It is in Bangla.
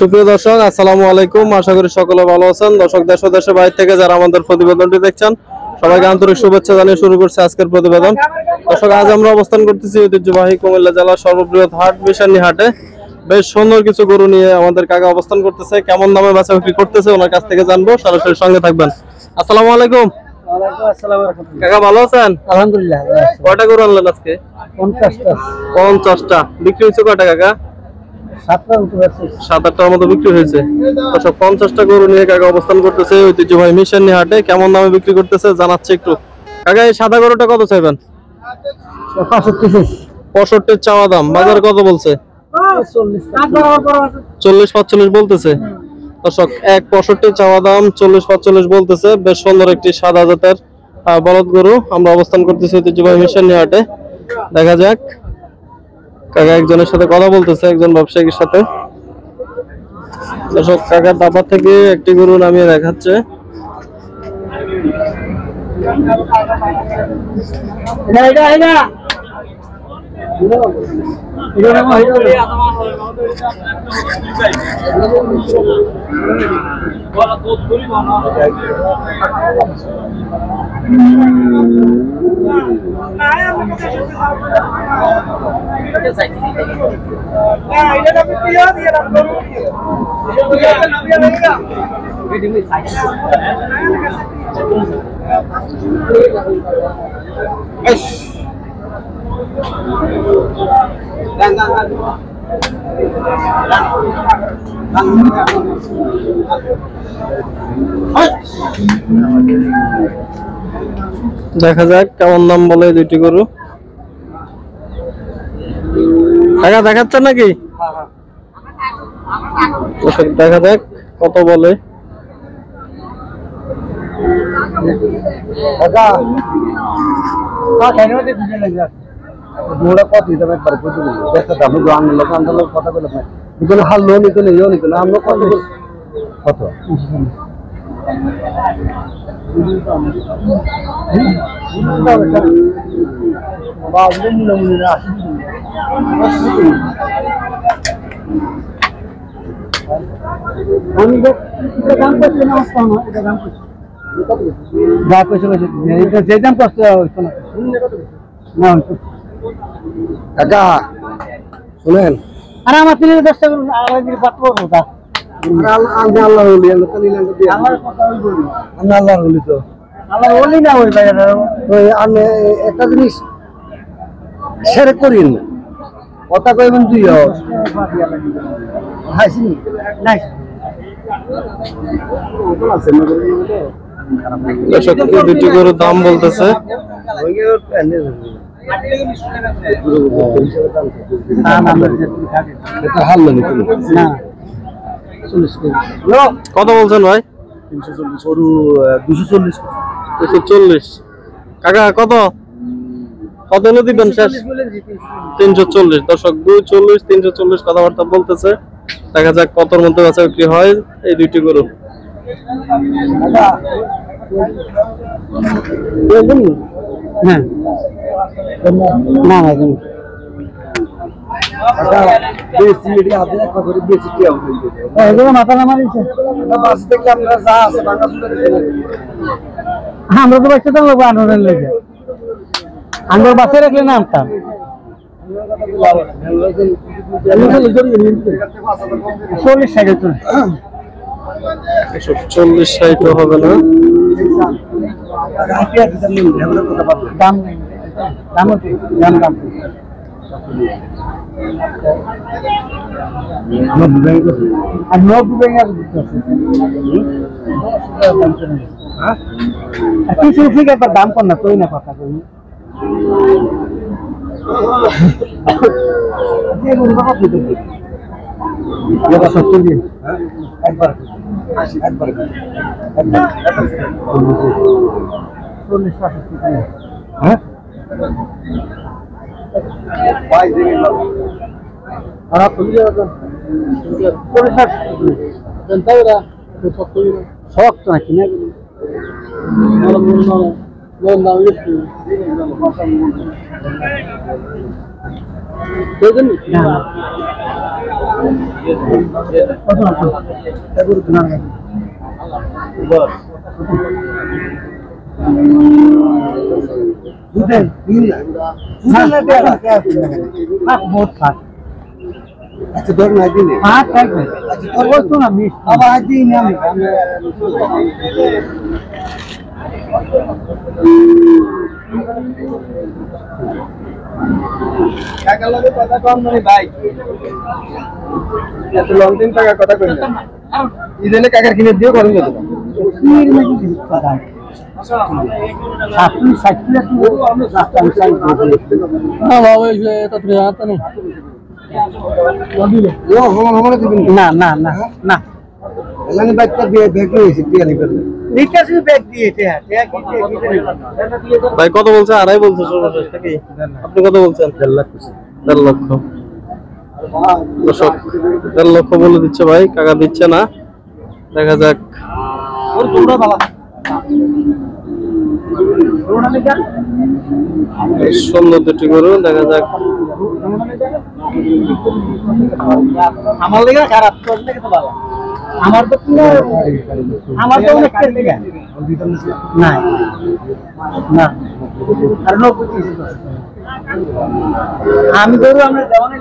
সুপ্রিয় দর্শক, আসসালামু আলাইকুম। আশা করি সকলে ভালো আছেন। দর্শক, দেশ ও দেশের বাইরে থেকে যারা আমাদের প্রতিবেদনটি দেখছেন, সবাইকে আন্তরিক শুভেচ্ছা জানিয়ে শুরু করছে আজকের প্রতিবেদন। দর্শক, আজ আমরা অবস্থান করতেছি ঐতিহ্যবাহী কুমিল্লা জেলার সর্ববৃহৎ হাট বিশানী হাটে। বেশ সুন্দর কিছু গরু নিয়ে আমাদের কাকা অবস্থান করতেছে। কেমন দামে বেচা বিক্রি করতেছে ওনার কাছ থেকে জানবো। সরাসরি সঙ্গে থাকবেন। আসসালামু আলাইকুম। কাকা ভালো আছেন? আলহামদুলিল্লাহ। কয়টা গরু আনলেন আজকে? 50টা। 50টা। বিক্রি হয়েছে কয়টা কাকা? 7-8টার মতো বিক্রি হয়েছে। 50টা গরু নিয়ে কাকা অবস্থান করতেছে ঐতিহ্যবাহী মিশানী হাটে। কেমন দামে বিক্রি করতেছে জানাচ্ছে একটু। কাকা, এই সাদা গরুটা কত চাইবেন? 65 চাওয়া দাম। বাজারে কত বলছে? 40-45 বলতেছে। দর্শক, 65 চাওয়া দাম, 40-45 বলতেছে। বেশ সুন্দর একটি সাদা জাতের বলদ গরু। আমরা অবস্থান করতেছি ঐতিহ্যবাহী মিশানী হাটে। দেখা যাক। কাকা একজনের সাথে কথা বলতেছে, একজন ব্যবসায়ীর সাথে। দর্শক, কাকার দাবা থেকে একটি গরু নামিয়ে দেখাচ্ছে। দেখা যাক কেমন দাম বলে দুইটি গরু। টাকা দেখাচ্ছেন নাকি? দেখা যাক কত বলে। কাকা শুনেন, আর আমার 10 টাকা আল্লাহ তো আল্লাহ বলি না। ওই ভাই আমি একটা জিনিস সেরে করিন কথা কইবেন তুই দুটি গরুর দাম বলতেছে। কত বলছেন ভাই? 240। কাকা কত কত হলে দিবেন শেষ? 340। দর্শক, 240 340 কথাবার্তা বলতেছে। দেখা যাক কতর মধ্যে বেচা বিক্রি হয় এই দুইটি গরু। আমরা তো বাচ্চা তো আনন্দের লেগে আঙ্গুর বাসে রাখলে না আমটা 40-60 হবে না। দাম দাম দাম দাম দাম কর না, কই না কথা কই একবার শক্ত নাকি না अच्छा दौड़ नहीं दी हाँ क्या अच्छा और वो तो ना मिस अब आज ही नहीं हम क्या कर लोगे पता कौन नहीं भाई ये तो लॉन्ग टाइम तक कथा कर इधर क्या कर किने दियो करूंगा तो ये में भी पता है आपकी साइकिल की वो हमने रास्ता निकाल हां बाबा ये तो आता नहीं वो हमारे ना ना ना ना लाने बैग का बैग नहीं सिटी नहीं कर नीचे से बैग दिए थे ভাই কত বলছে আড়াই বলছে সর্বশেষ নাকি আপনি কত বলছেন 1.5 লক্ষ দর্শক 1.5 লক্ষ বলে দিচ্ছে ভাই কাকা দিচ্ছে না দেখা যাক और थोड़ा वाला সুন্দর দুটি গরু দেখা যাক আমার লেগে খারাপ তোর লেগে তো ভালো আমার তো পুরো আমার তো অনেক কেটে গেছে না না আর নো কিছু আমি গরু আমরা দেওয়ানে